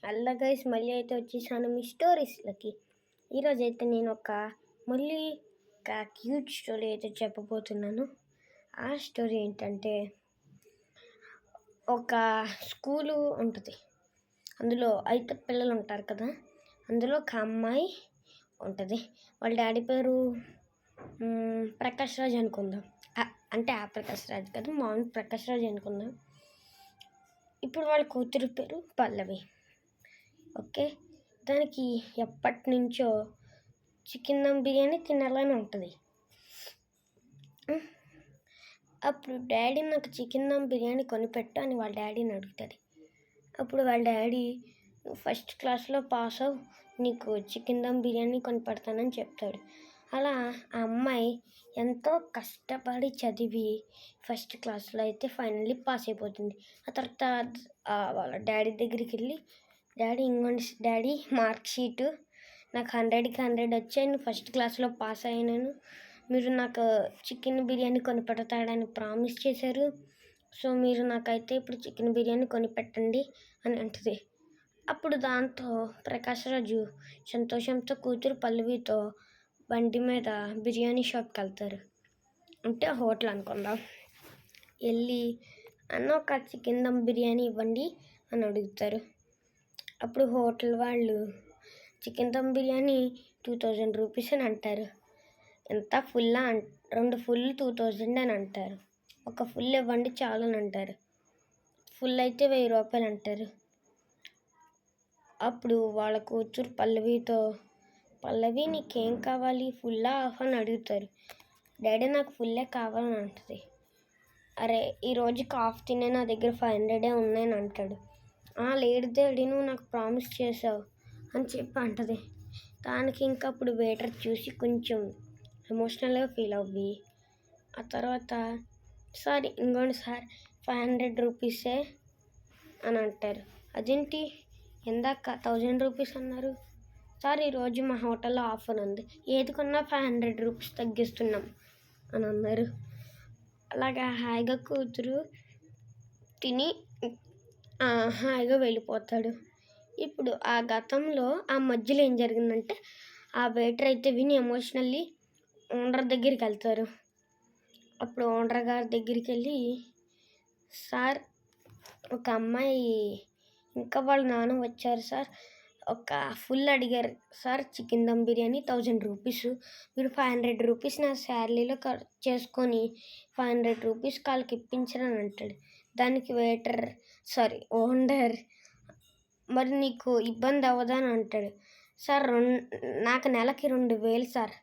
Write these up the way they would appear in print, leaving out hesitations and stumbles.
Hello guys, మళ్ళీ అయితే వచ్చేసాను మీ స్టోరీస్లకి. ఈరోజైతే నేను మళ్ళీ ఒక క్యూట్ స్టోరీ అయితే చెప్పబోతున్నాను. ఆ స్టోరీ ఏంటంటే, ఒక స్కూలు ఉంటుంది. అందులో 5 పిల్లలు ఉంటారు కదా. అందులో ఒక అమ్మాయి ఉంటుంది. వాళ్ళ డాడీ పేరు ప్రకాష్ రాజ్ అనుకుందాం. అంటే ఆ ప్రకాష్ రాజ్ కదా, మామూలు ప్రకాష్ రాజ్ అనుకుందాం. ఇప్పుడు వాళ్ళ కూతురు పేరు పల్లవి. ఓకే, దానికి ఎప్పటి నుంచో చికెన్ దమ్ బిర్యానీ తినాలని ఉంటుంది. అప్పుడు డాడీ నాకు చికెన్ దమ్ బిర్యానీ కొనిపెట్టు అని వాళ్ళ డాడీని అడుగుతుంది. అప్పుడు వాళ్ళ డాడీ ఫస్ట్ క్లాస్లో పాస్ అవ్వు, నీకు చికెన్ దమ్ బిర్యానీ కొనిపెడతానని చెప్తాడు. అలా ఆ అమ్మాయి ఎంతో కష్టపడి చదివి ఫస్ట్ క్లాస్లో అయితే ఫైనల్లీ పాస్ అయిపోతుంది. ఆ తర్వాత వాళ్ళ డాడీ దగ్గరికి వెళ్ళి, డాడీ మార్క్ షీటు నాకు 100కి 100 వచ్చాయి, నేను ఫస్ట్ క్లాస్లో పాస్ అయ్యాను, మీరు నాకు చికెన్ బిర్యానీ కొనిపెడతాడని ప్రామిస్ చేశారు, సో మీరు నాకైతే ఇప్పుడు చికెన్ బిర్యానీ కొనిపెట్టండి అని అంటుంది. అప్పుడు దాంతో ప్రకాష్ రాజు సంతోషంతో కూతురు పల్లవితో బండి మీద బిర్యానీ షాప్కి వెళ్తారు. అంటే హోటల్ అనుకుందాం. వెళ్ళి అన్న ఒక చికెన్ దమ్ బిర్యానీ ఇవ్వండి అని అడుగుతారు. అప్పుడు హోటల్ వాళ్ళు చికెన్ దమ్ బిర్యానీ 2000 రూపీస్ అని అంటారు. ఎంత ఫుల్లా 2 ఫుల్ 2000 అని అంటారు. ఒక ఫుల్ ఇవ్వండి చాలు అని అంటారు. ఫుల్ అయితే 1000 రూపాయలు అంటారు. అప్పుడు వాళ్ళ కూతురు పల్లవితో, పల్లవి నీకేం కావాలి, ఫుల్లా హాఫ్ అని అడుగుతారు. డాడీ నాకు ఫుల్లే కావాలని అంటుంది. అరే ఈరోజుకి హాఫ్ తినే నా దగ్గర 500 ఉన్నాయని అంటాడు. లేదు డాడీ, నువ్వు నాకు ప్రామిస్ చేసావు అని చెప్పి అంటుంది. దానికి ఇంకా అప్పుడు వెయిటర్ చూసి కొంచెం ఎమోషనల్గా ఫీల్ అవ్వి, ఆ తర్వాత సార్ ఇంకోండి సార్ 500 రూపీసే అని అంటారు. అదేంటి ఎందాక 1000 రూపీస్ అన్నారు సార్, ఈరోజు మా హోటల్లో ఆఫర్ ఉంది, ఏది కొన్నా 500 రూపీస్ తగ్గిస్తున్నాం అని అన్నారు. అలాగా హాయిగా కూతురు తిని హాయిగా వెళ్ళిపోతాడు. ఇప్పుడు ఆ గతంలో ఆ మధ్యలో ఏం జరిగిందంటే, ఆ వెయిటర్ అయితే విని ఎమోషనల్లీ ఓనర్ దగ్గరికి వెళ్తారు. అప్పుడు ఓనర్ గారి దగ్గరికి వెళ్ళి, సార్ ఒక అమ్మాయి ఇంకా వాళ్ళ నాన్న వచ్చారు సార్, ఒక ఫుల్ అడిగారు sir chicken dum biryani 1000 rupees, మీరు 500 రూపీస్ నా శాలరీలో చేసుకొని 500 రూపీస్ వాళ్ళకి ఇప్పించరని అంటాడు. దానికి ఓనర్ మరి నీకు ఇబ్బంది అవ్వదా అని అంటాడు. సార్ నాకు నెలకి 2000 సార్,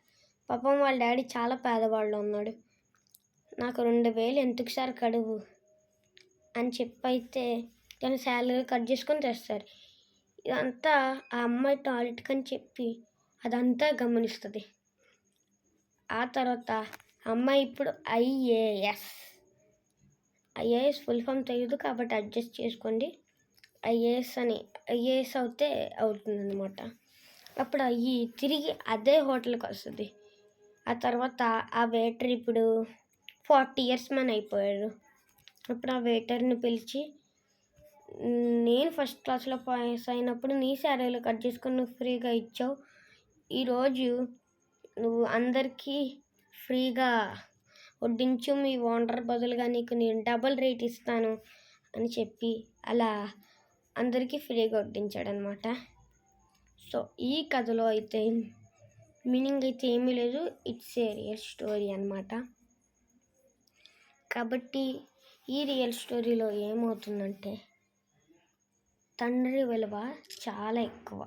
పాపం వాళ్ళ డాడీ చాలా పేదవాళ్ళు ఉన్నాడు, నాకు 2000 ఎందుకు సార్ కడువు అని చెప్పైతే తన శాలరీ కట్ చేసుకొని తెస్తారు. ఇదంతా ఆ అమ్మాయి టాయిలెట్కి అని చెప్పి అదంతా గమనిస్తుంది. ఆ తర్వాత అమ్మాయి ఇప్పుడు ఐఏఎస్ ఫుల్ ఫామ్ తెలియదు కాబట్టి అడ్జస్ట్ చేసుకోండి, ఐఏఎస్ అవుతే అవుతుందన్నమాట. అప్పుడు తిరిగి అదే హోటల్కి వస్తుంది. ఆ తర్వాత ఆ వెయిటర్ ఇప్పుడు 40 years మ్యాన్ అయిపోయాడు. అప్పుడు ఆ వెయిటర్ని పిలిచి, నేను ఫస్ట్ క్లాస్లో పాస్ అయినప్పుడు నీ శాలరీలో కట్ చేసుకొని నువ్వు ఫ్రీగా ఇచ్చావు, ఈరోజు నువ్వు అందరికీ ఫ్రీగా వడ్డించు, మీ ఓనర్ బదులుగా నీకు నేను డబల్ రేట్ ఇస్తాను అని చెప్పి అలా అందరికీ ఫ్రీగా వడ్డించాడనమాట. సో ఈ కథలో అయితే మీనింగ్ అయితే ఏమీ లేదు, ఇట్స్ ఏ రియల్ స్టోరీ అనమాట. కాబట్టి ఈ రియల్ స్టోరీలో ఏమవుతుందంటే, తండ్రి విలువ చాలా ఎక్కువ.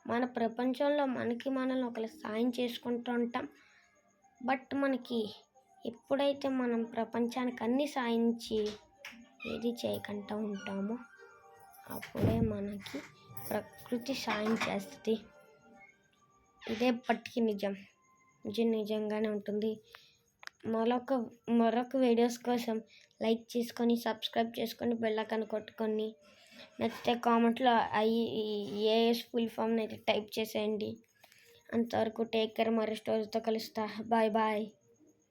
మన ప్రపంచంలో మనల్ని ఒకరు సాయం చేసుకుంటూ ఉంటాం, బట్ మనకి ఎప్పుడైతే మనం ప్రపంచానికి అన్ని సాయించి ఏది చేయకుండా ఉంటామో అప్పుడే మనకి ప్రకృతి సాయం చేస్తుంది. ఇదే ఎప్పటికీ నిజంగానే ఉంటుంది. మరొక వీడియోస్ కోసం లైక్ చేసుకొని, సబ్స్క్రైబ్ చేసుకొని, బెల్ ఐకాన్ కొట్టుకొని, నచ్చితే కామెంట్లో ఐఏఎస్ ఫుల్ ఫామ్ అయితే టైప్ చేసేయండి. అంతవరకు టేక్ కేర్, మరో స్టోరీతో కలుస్తా. బాయ్.